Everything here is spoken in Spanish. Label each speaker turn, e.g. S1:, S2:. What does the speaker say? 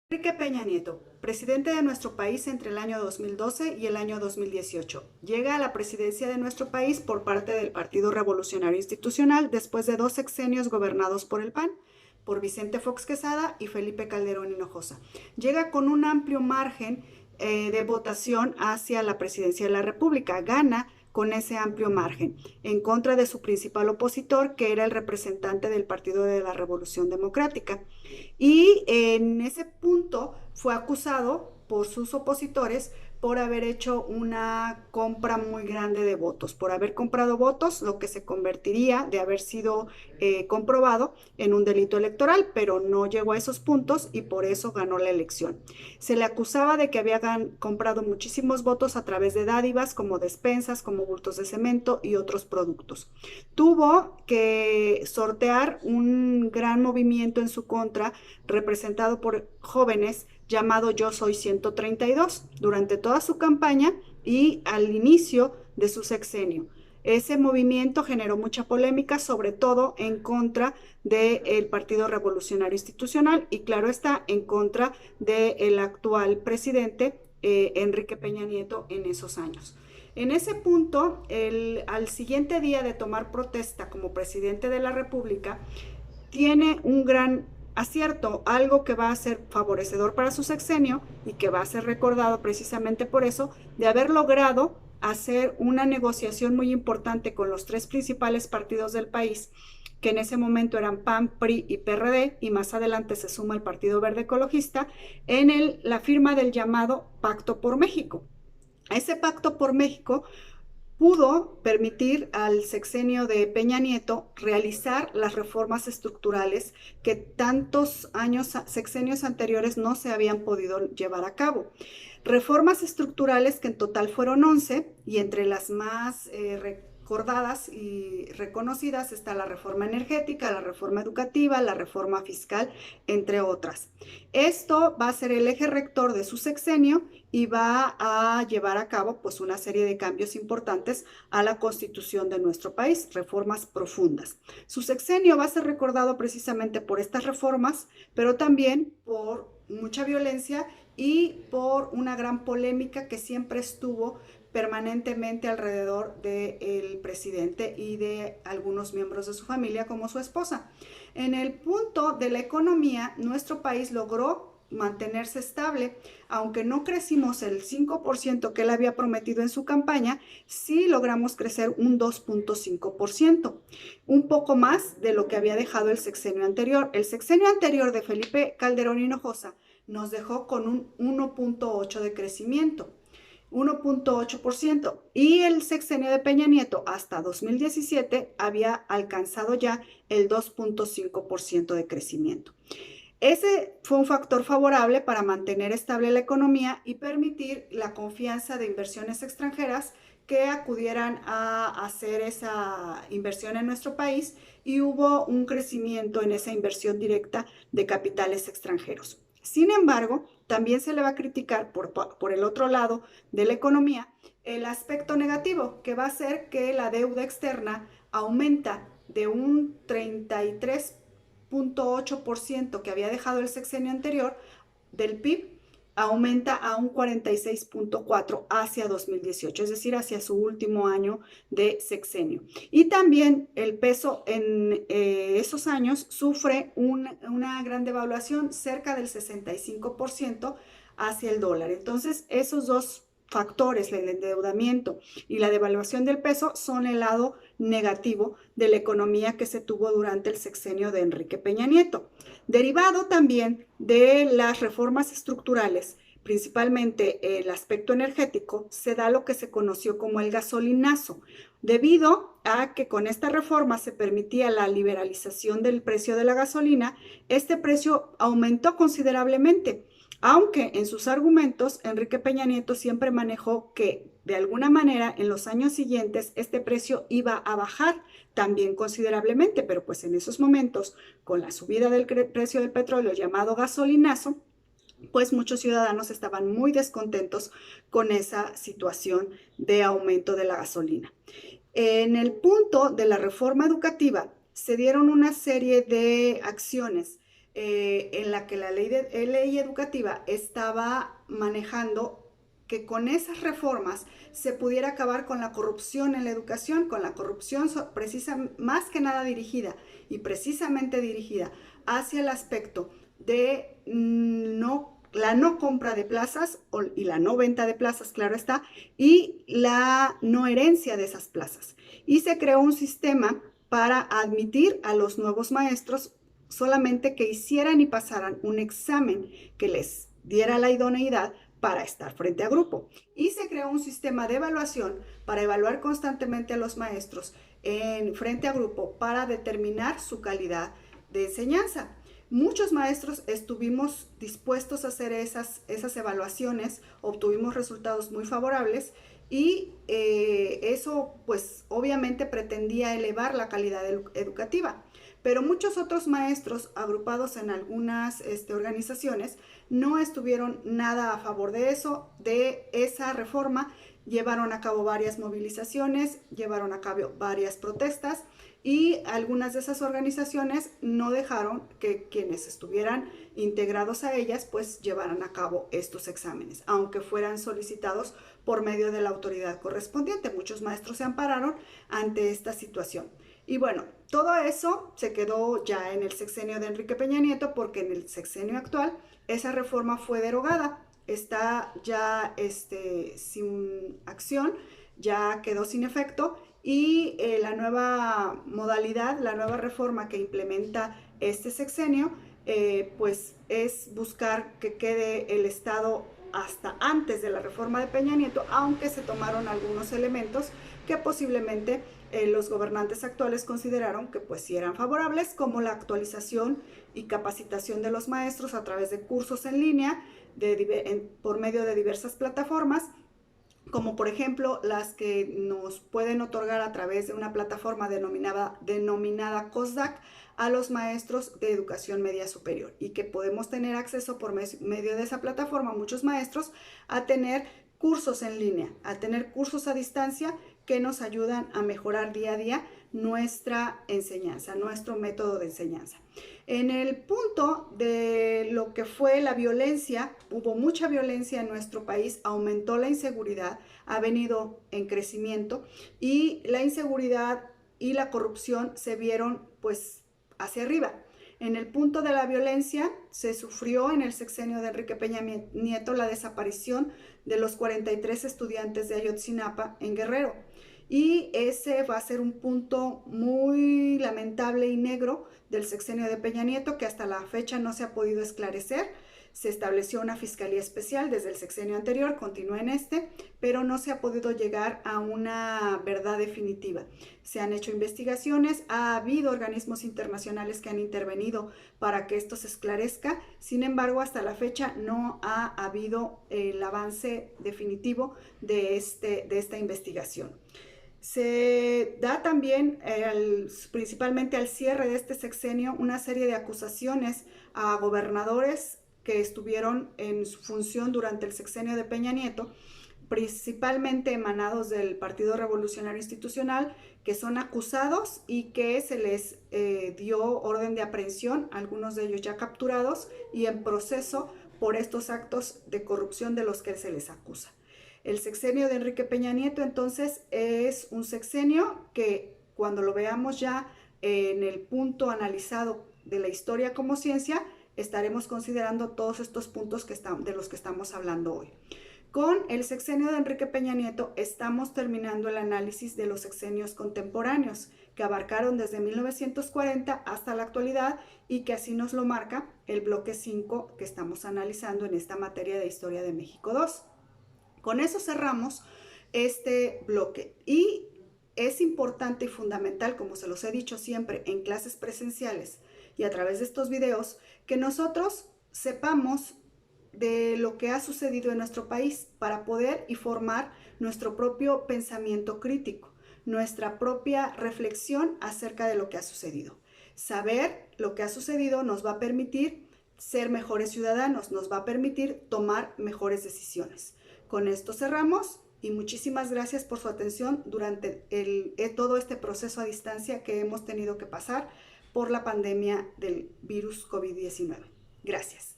S1: Enrique Peña Nieto, presidente de nuestro país entre el año 2012 y el año 2018. Llega a la presidencia de nuestro país por parte del Partido Revolucionario Institucional después de 2 sexenios gobernados por el PAN, por Vicente Fox Quesada y Felipe Calderón Hinojosa. Llega con un amplio margen de votación hacia la presidencia de la República. Gana con ese amplio margen, en contra de su principal opositor, que era el representante del Partido de la Revolución Democrática. Y en ese punto fue acusado por sus opositores por haber hecho una compra muy grande de votos, por haber comprado votos, lo que se convertiría de haber sido comprobado en un delito electoral, pero no llegó a esos puntos y por eso ganó la elección. Se le acusaba de que había comprado muchísimos votos a través de dádivas como despensas, como bultos de cemento y otros productos. Tuvo que sortear un gran movimiento en su contra, representado por jóvenes, llamado Yo Soy 132, durante toda su campaña y al inicio de su sexenio. Ese movimiento generó mucha polémica, sobre todo en contra del Partido Revolucionario Institucional y, claro está, en contra del actual presidente Enrique Peña Nieto en esos años. En ese punto, al siguiente día de tomar protesta como presidente de la República, tiene un gran acierto, algo que va a ser favorecedor para su sexenio y que va a ser recordado precisamente por eso, de haber logrado hacer una negociación muy importante con los 3 principales partidos del país, que en ese momento eran PAN, PRI y PRD, y más adelante se suma el Partido Verde Ecologista, en la firma del llamado Pacto por México. Ese Pacto por México pudo permitir al sexenio de Peña Nieto realizar las reformas estructurales que tantos años, sexenios anteriores no se habían podido llevar a cabo. Reformas estructurales que en total fueron 11 y entre las más recordadas y reconocidas está la reforma energética, la reforma educativa, la reforma fiscal, entre otras. Esto va a ser el eje rector de su sexenio y va a llevar a cabo pues una serie de cambios importantes a la constitución de nuestro país, reformas profundas. Su sexenio va a ser recordado precisamente por estas reformas, pero también por mucha violencia y por una gran polémica que siempre estuvo permanentemente alrededor del presidente y de algunos miembros de su familia, como su esposa. En el punto de la economía, nuestro país logró mantenerse estable, aunque no crecimos el 5% que él había prometido en su campaña, sí logramos crecer un 2.5%, un poco más de lo que había dejado el sexenio anterior. El sexenio anterior de Felipe Calderón Hinojosa nos dejó con un 1.8 de crecimiento. 1.8%, y el sexenio de Peña Nieto hasta 2017 había alcanzado ya el 2.5% de crecimiento. Ese fue un factor favorable para mantener estable la economía y permitir la confianza de inversiones extranjeras que acudieran a hacer esa inversión en nuestro país, y hubo un crecimiento en esa inversión directa de capitales extranjeros. Sin embargo, también se le va a criticar por el otro lado de la economía el aspecto negativo, que va a ser que la deuda externa aumenta de un 33.8% que había dejado el sexenio anterior del PIB, aumenta a un 46.4 hacia 2018, es decir, hacia su último año de sexenio. Y también el peso en esos años sufre una gran devaluación, cerca del 65% hacia el dólar. Entonces, esos dos factores, el endeudamiento y la devaluación del peso, son el lado negativo de la economía que se tuvo durante el sexenio de Enrique Peña Nieto. Derivado también de las reformas estructurales, principalmente el aspecto energético, se da lo que se conoció como el gasolinazo, debido a que con esta reforma se permitía la liberalización del precio de la gasolina. Este precio aumentó considerablemente, aunque en sus argumentos Enrique Peña Nieto siempre manejó que de alguna manera en los años siguientes este precio iba a bajar también considerablemente, pero pues en esos momentos, con la subida del precio del petróleo llamado gasolinazo, pues muchos ciudadanos estaban muy descontentos con esa situación de aumento de la gasolina. En el punto de la reforma educativa se dieron una serie de acciones en la que la ley educativa estaba manejando que con esas reformas se pudiera acabar con la corrupción en la educación, con la corrupción más que nada dirigida y precisamente dirigida hacia el aspecto de la no compra de plazas y la no venta de plazas, claro está, y la no herencia de esas plazas. Y se creó un sistema para admitir a los nuevos maestros solamente que hicieran y pasaran un examen que les diera la idoneidad para estar frente a grupo. Y se creó un sistema de evaluación para evaluar constantemente a los maestros en frente a grupo para determinar su calidad de enseñanza. Muchos maestros estuvimos dispuestos a hacer esas evaluaciones, obtuvimos resultados muy favorables y eso pues obviamente pretendía elevar la calidad educativa. Pero muchos otros maestros agrupados en algunas organizaciones no estuvieron nada a favor de eso, de esa reforma. Llevaron a cabo varias movilizaciones, llevaron a cabo varias protestas y algunas de esas organizaciones no dejaron que quienes estuvieran integrados a ellas pues llevaran a cabo estos exámenes, aunque fueran solicitados por medio de la autoridad correspondiente. Muchos maestros se ampararon ante esta situación. Y bueno, todo eso se quedó ya en el sexenio de Enrique Peña Nieto, porque en el sexenio actual esa reforma fue derogada, está ya sin acción, ya quedó sin efecto y la nueva modalidad, la nueva reforma que implementa este sexenio, pues es buscar que quede el Estado hasta antes de la reforma de Peña Nieto, aunque se tomaron algunos elementos que posiblemente los gobernantes actuales consideraron que pues sí eran favorables, como la actualización y capacitación de los maestros a través de cursos en línea por medio de diversas plataformas, como por ejemplo las que nos pueden otorgar a través de una plataforma denominada COSDAC a los maestros de educación media superior, y que podemos tener acceso por medio de esa plataforma, muchos maestros, a tener cursos en línea, a tener cursos a distancia que nos ayudan a mejorar día a día nuestra enseñanza, nuestro método de enseñanza. En el punto de lo que fue la violencia, hubo mucha violencia en nuestro país, aumentó la inseguridad, ha venido en crecimiento y la inseguridad y la corrupción se vieron pues hacia arriba. En el punto de la violencia se sufrió en el sexenio de Enrique Peña Nieto la desaparición de los 43 estudiantes de Ayotzinapa en Guerrero. Y ese va a ser un punto muy lamentable y negro del sexenio de Peña Nieto, que hasta la fecha no se ha podido esclarecer. Se estableció una fiscalía especial desde el sexenio anterior, continúa en pero no se ha podido llegar a una verdad definitiva. Se han hecho investigaciones, ha habido organismos internacionales que han intervenido para que esto se esclarezca. Sin embargo, hasta la fecha no ha habido el avance definitivo de esta investigación. Se da también, principalmente al cierre de este sexenio, una serie de acusaciones a gobernadores que estuvieron en su función durante el sexenio de Peña Nieto, principalmente emanados del Partido Revolucionario Institucional, que son acusados y que se les dio orden de aprehensión, algunos de ellos ya capturados y en proceso por estos actos de corrupción de los que se les acusa. El sexenio de Enrique Peña Nieto, entonces, es un sexenio que cuando lo veamos ya en el punto analizado de la historia como ciencia, estaremos considerando todos estos puntos de los que estamos hablando hoy. Con el sexenio de Enrique Peña Nieto estamos terminando el análisis de los sexenios contemporáneos, que abarcaron desde 1940 hasta la actualidad y que así nos lo marca el bloque 5 que estamos analizando en esta materia de Historia de México 2. Con eso cerramos este bloque y es importante y fundamental, como se los he dicho siempre en clases presenciales y a través de estos videos, que nosotros sepamos de lo que ha sucedido en nuestro país para poder y formar nuestro propio pensamiento crítico, nuestra propia reflexión acerca de lo que ha sucedido. Saber lo que ha sucedido nos va a permitir ser mejores ciudadanos, nos va a permitir tomar mejores decisiones. Con esto cerramos y muchísimas gracias por su atención durante todo este proceso a distancia que hemos tenido que pasar por la pandemia del virus COVID-19. Gracias.